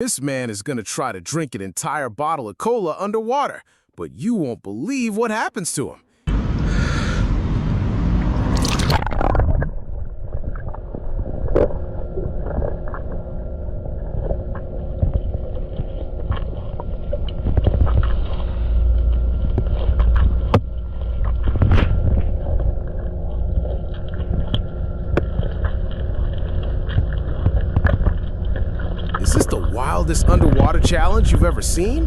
This man is gonna try to drink an entire bottle of cola underwater, but you won't believe what happens to him. Is this the wildest underwater challenge you've ever seen?